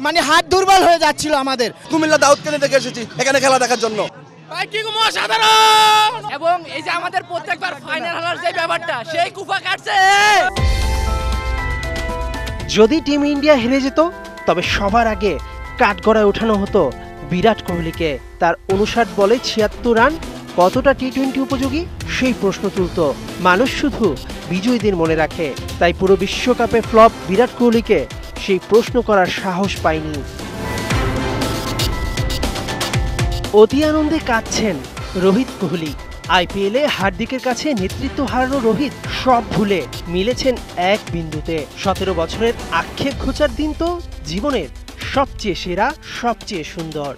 মানে হাত দুর্বল হয়ে যাচ্ছিল আমাদের। কুমিল্লা দাউদকান্দি থেকে এসেছি এখানে খেলা দেখার জন্য। এবং এই যে আমাদের প্রত্যেকবার ফাইনাল হারার যে ব্যাপারটা সেই কুফা কাটছে। যদি টিম ইন্ডিয়া হেরে যেত তবে সবার আগে কাঠগড়ায় ওঠানো হতো বিরাট কোহলিকে। তার 59 বলে 76 রান কতটা টি-20 উপযোগী সেই প্রশ্ন তুলত মানুষ। শুধু বিজয়ীদের মনে রাখে, তাই পুরো বিশ্বকাপে ফ্লপ বিরাট কোহলিকে সেই প্রশ্ন করার সাহস পায়নি। অতি আনন্দে কাঁদছেন রোহিত কোহলি। আইপিএলে হার্দিকের কাছে নেতৃত্ব হারানো রোহিত সব ভুলে মিলেছেন এক বিন্দুতে। 17 বছরের আক্ষেপ ঘোচার দিন তো জীবনের সবচেয়ে সেরা, সবচেয়ে সুন্দর।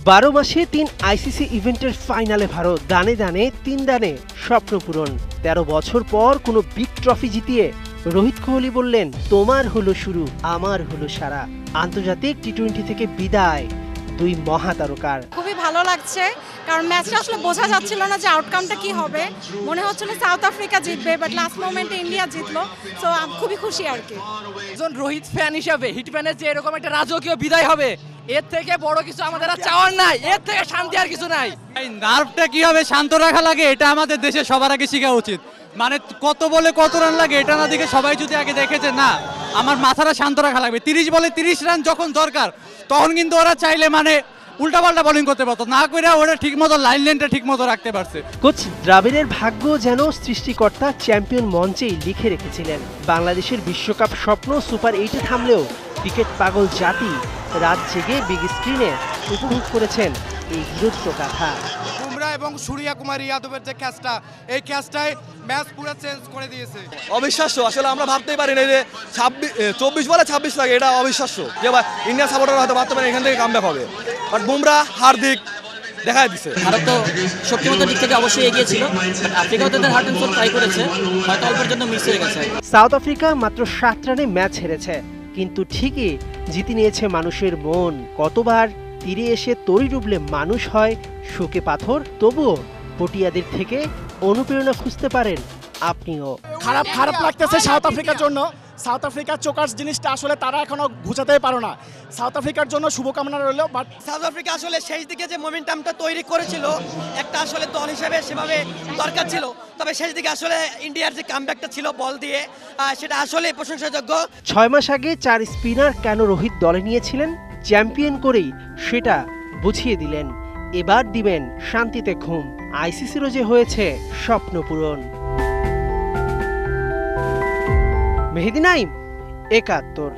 12 মাসে 3 আইসিসি ইভেন্টের ফাইনালে ভারত, দানে দানে 3 দানে স্বপ্ন পূরণ। 13 বছর পর কোনো বিগ ট্রফি জিতিয়ে রোহিত কোহলি বললেন, তোমার হলো শুরু, আমার হলো সারা। আন্তর্জাতিক টি-20 থেকে বিদায় দুই মহাতারকার। খুবই ভালো লাগছে, কারণ ম্যাচটা আসলে বোঝা যাচ্ছিল না যে আউটকামটা কি হবে। মনে হচ্ছিল সাউথ আফ্রিকা জিতবে, বাট লাস্ট মোমেন্টে ইন্ডিয়া জিতলো। সো আমি খুবই খুশি আর কি। একজন রোহিত ফ্যান হিসাবে, হিট ফ্যানের যে এরকম একটা রাজকীয় বিদায় হবে, এর থেকে বড় কিছু আমাদের আর চাওয়ার নাই, এর থেকে শান্তি আর কিছু নাই। এই নার্ভটা কিভাবে শান্ত রাখা লাগে এটা আমাদের দেশে সবার আগে শেখা উচিত। মানে কত বলে কত রান লাগে এটা না দেখে সবাই যদি আগে দেখেছে না, আমার মাথাটা শান্ত রাখা লাগবে। 30 বলে 30 রান যখন দরকার তখন কিন্তু ওরা চাইলে মানে উল্টাপাল্টা বোলিং করতে পারতো না, করে ওরা ঠিকমতো লাইনটা ঠিকমতো রাখতে পারছে। কোচ দ্রাবিড়ের ভাগ্য যেন সৃষ্টিকর্তা চ্যাম্পিয়ন মঞ্চেই লিখে রেখেছিলেন। বাংলাদেশের বিশ্বকাপ স্বপ্ন সুপার 8-এ থামলেও ক্রিকেট পাগল জাতি রাত জেগে বিগ স্ক্রিনে উপভোগ করেছেন এই বীরত্ব গাথা। বুমরা এবং সূর্যা কুমার যাদবের যে ক্যাচটা, এই ক্যাচটাই ম্যাচ পুরো চেঞ্জ করে দিয়েছে। অবিশ্বাস্য, আসলে আমরা ভাবতেই পারি না যে 24 বলে 26 লাগে, এটা অবিশ্বাস্য। যে ইন্ডিয়া সাপোর্টার হয়তো ভাবতে পারে এখান থেকে কামব্যাক হবে, বাট বুমরা হার্দিক দেখাই দিছে। ভারত তো শক্তিমত্তার দিক থেকে অবশ্যই এগিয়ে ছিল, আফ্রিকাও তাদের হার্ট অ্যান্ড সোল ট্রাই করেছে, হয়তো অল্পের জন্য মিস হয়ে গেছে। সাউথ আফ্রিকা মাত্র 7 রানে ম্যাচ হেরেছে, কিন্তু ঠিকই জিতে নিয়েছে মানুষের মন। কতবার তীরে এসে তরি ডুবলে মানুষ হয় শোকে পাথর, তবুও পটিয়াদের থেকে অনুপ্রেরণা খুঁজতে পারেন আপনিও। খারাপ লাগতেছে সাউথ আফ্রিকার জন্য। সাউথ আফ্রিকার চোকার জিনিসটা আসলে তারা এখনো ঘুচাতেই পারো না। সাউথ আফ্রিকার জন্য শুভকামনা রইল। বাট সাউথ আফ্রিকা আসলে শেষ দিকে যে মোমেন্টামটা তৈরি করেছিল, একটা আসলে দল হিসেবে সেভাবে দরকার ছিল, তবে শেষ দিকে আসলে ইন্ডিয়ার যে কামব্যাকটা ছিল বল দিয়ে, সেটা আসলে প্রশংসাযোগ্য। 6 মাস আগে 4 স্পিনার কেন রোহিত দলে নিয়েছিলেন, চ্যাম্পিয়ন করেই সেটা বুঝিয়ে দিলেন। এবার দিবেন শান্তিতে ঘুম। আইসিসিরও যে হয়েছে স্বপ্ন পূরণ। মেহেদী নাইম, 71।